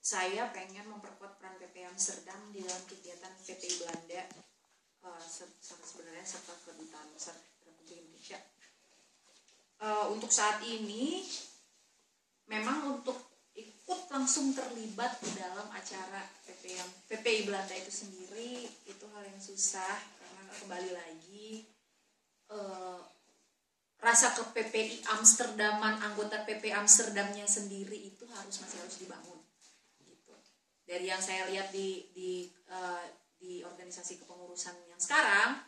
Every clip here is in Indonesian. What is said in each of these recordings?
saya pengen memperkuat peran PPI Amsterdam di dalam kegiatan PPI Belanda, sebenarnya serta kedutaan besar Republik Indonesia. Untuk saat ini memang untuk ikut langsung terlibat di dalam acara PPI Belanda itu sendiri itu hal yang susah, karena kembali lagi rasa ke PPI Amsterdaman, anggota PPI Amsterdamnya sendiri itu masih harus dibangun gitu. Dari yang saya lihat di organisasi kepengurusan yang sekarang,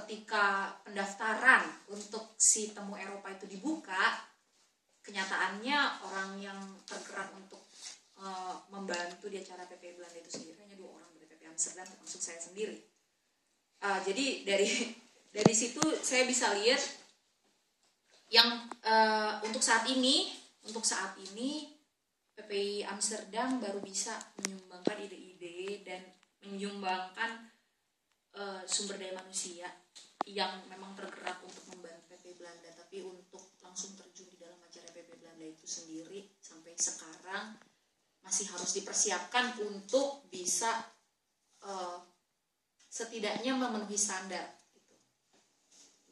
ketika pendaftaran untuk si temu Eropa itu dibuka, kenyataannya orang yang tergerak untuk membantu di acara PPI Belanda itu sendiri hanya 2 orang dari PPI Amsterdam, termasuk saya sendiri. Jadi dari situ saya bisa lihat yang untuk saat ini PPI Amsterdam baru bisa menyumbangkan ide-ide dan menyumbangkan sumber daya manusia yang memang tergerak untuk membantu PPI Belanda, tapi untuk langsung terjun di dalam acara PPI Belanda itu sendiri sampai sekarang masih harus dipersiapkan untuk bisa setidaknya memenuhi standar gitu.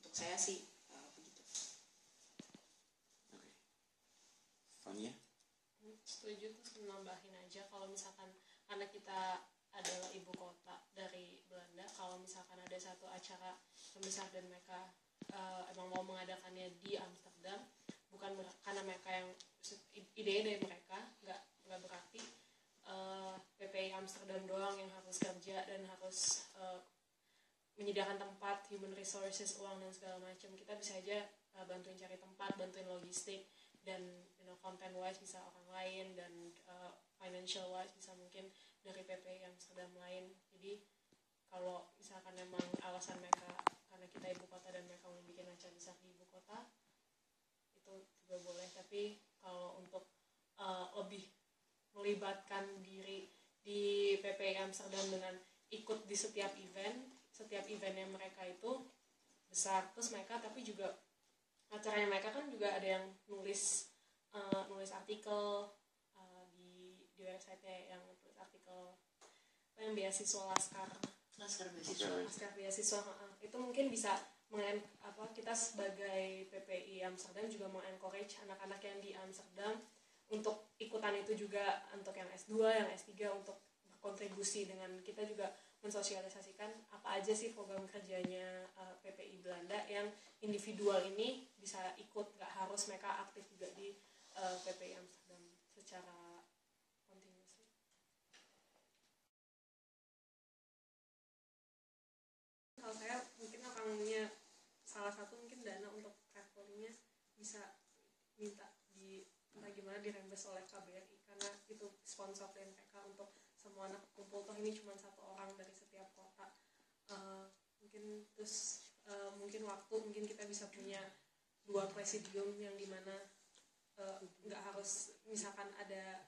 Untuk saya sih begitu. Oke. Fania? Setuju, terus menambahin aja kalau misalkan karena kita adalah ibu kota dari Belanda, kalau misalkan ada satu acara yang besar dan mereka emang mau mengadakannya di Amsterdam, bukan karena mereka yang ide dari mereka, nggak berarti PPI Amsterdam doang yang harus kerja dan harus menyediakan tempat, human resources, uang dan segala macam. Kita bisa aja bantuin cari tempat, bantuin logistik, dan content wise bisa orang lain, dan financial wise bisa mungkin dari PPI Amsterdam lain. Jadi kalau misalkan memang alasan mereka karena kita ibu kota dan mereka mau bikin acara besar di ibu kota, itu juga boleh. Tapi kalau untuk lebih melibatkan diri di PPI Amsterdam dengan ikut di setiap eventnya mereka itu besar, terus mereka tapi juga acaranya mereka kan juga ada yang nulis artikel di website-nya, yang nulis artikel yang beasiswa Laskar beasiswa itu mungkin bisa kita sebagai PPI Amsterdam juga mengencourage anak-anak yang di Amsterdam untuk ikutan itu juga, untuk yang S2, yang S3 untuk berkontribusi, dengan kita juga mensosialisasikan apa aja sih program kerjanya PPI Belanda yang individual ini bisa ikut, nggak harus mereka aktif juga di PPI Amsterdam secara continuously. Kalau saya mungkin orangnya salah satu mungkin dana untuk travelingnya bisa minta entah gimana dirembes oleh KBRI, karena itu sponsor dari mereka untuk semua anak kumpul, toh ini cuma 1 orang dari setiap kota. Mungkin terus mungkin kita bisa punya 2 presidium yang dimana nggak harus misalkan ada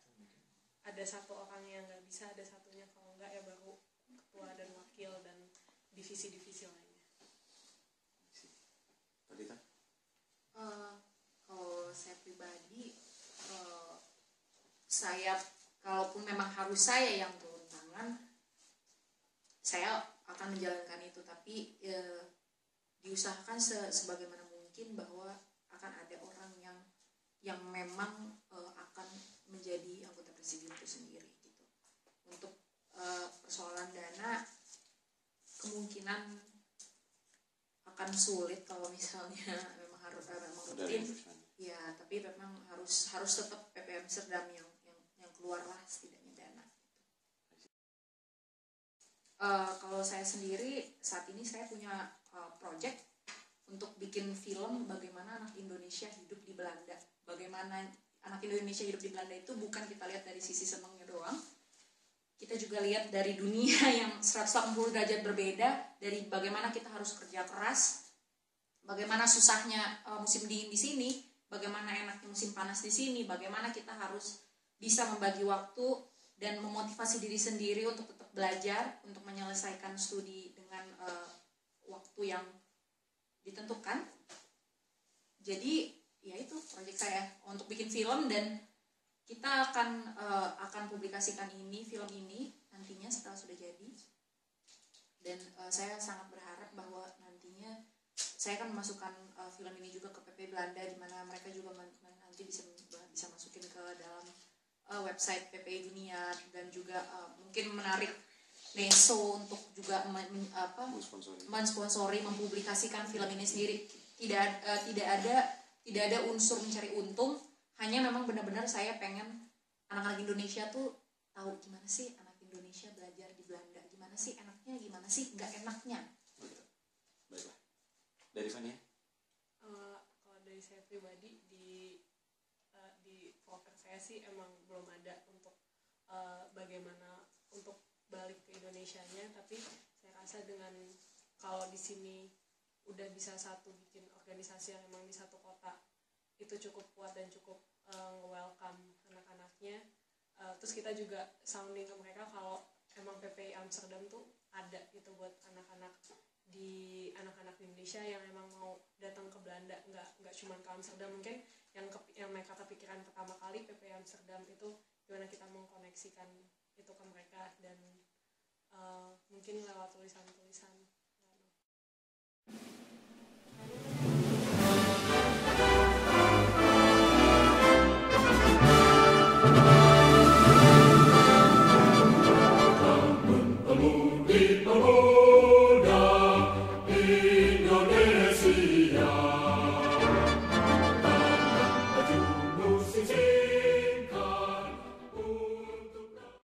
1 orang yang nggak bisa, ada satunya, kalau nggak ya baru ketua dan wakil dan divisi-divisi lainnya. Kalau saya pribadi, kalaupun memang harus saya yang turun tangan, saya akan menjalankan itu, tapi diusahakan sebagaimana mungkin bahwa akan ada orang yang memang akan menjadi anggota presidium itu sendiri gitu. Untuk persoalan dana kemungkinan akan sulit kalau misalnya memang harus rutin ya, tapi memang harus tetap PPI Amsterdam yang keluar lah setidaknya dana. Kalau saya sendiri saat ini saya punya project untuk bikin film bagaimana anak Indonesia hidup di Belanda. Bagaimana anak Indonesia hidup di Belanda itu bukan kita lihat dari sisi senangnya doang, kita juga lihat dari dunia yang 180 derajat berbeda, dari bagaimana kita harus kerja keras, bagaimana susahnya musim dingin di sini, bagaimana enaknya musim panas di sini, bagaimana kita harus bisa membagi waktu dan memotivasi diri sendiri untuk tetap belajar, untuk menyelesaikan studi dengan waktu yang ditentukan. Jadi ya itu proyek saya untuk bikin film, dan kita akan publikasikan film ini nantinya setelah sudah jadi, dan saya sangat berharap bahwa nantinya saya akan memasukkan film ini juga ke PP Belanda, di mana mereka juga nanti bisa masukin ke dalam website PPI Dunia, dan juga mungkin menarik Neso untuk juga mensponsori mempublikasikan film ini sendiri. Tidak ada unsur mencari untung, hanya memang benar-benar saya pengen anak-anak Indonesia tuh tahu gimana sih anak Indonesia belajar di Belanda, gimana sih enaknya, gimana sih nggak enaknya. Baiklah. Dari Fania? Kalau dari saya pribadi di proker saya sih emang belum ada untuk bagaimana untuk balik ke Indonesianya, tapi saya rasa dengan kalau di sini udah bisa bikin organisasi yang emang di satu kota itu cukup kuat dan cukup welcome anak-anaknya. Terus kita juga sounding ke mereka kalau emang PPI Amsterdam tuh ada gitu buat anak-anak di Indonesia yang emang mau datang ke Belanda, nggak cuma ke Amsterdam. Mungkin yang mereka kepikiran pertama kali PPI Amsterdam itu gimana kita mengkoneksikan itu ke mereka, dan mungkin lewat tulisan-tulisan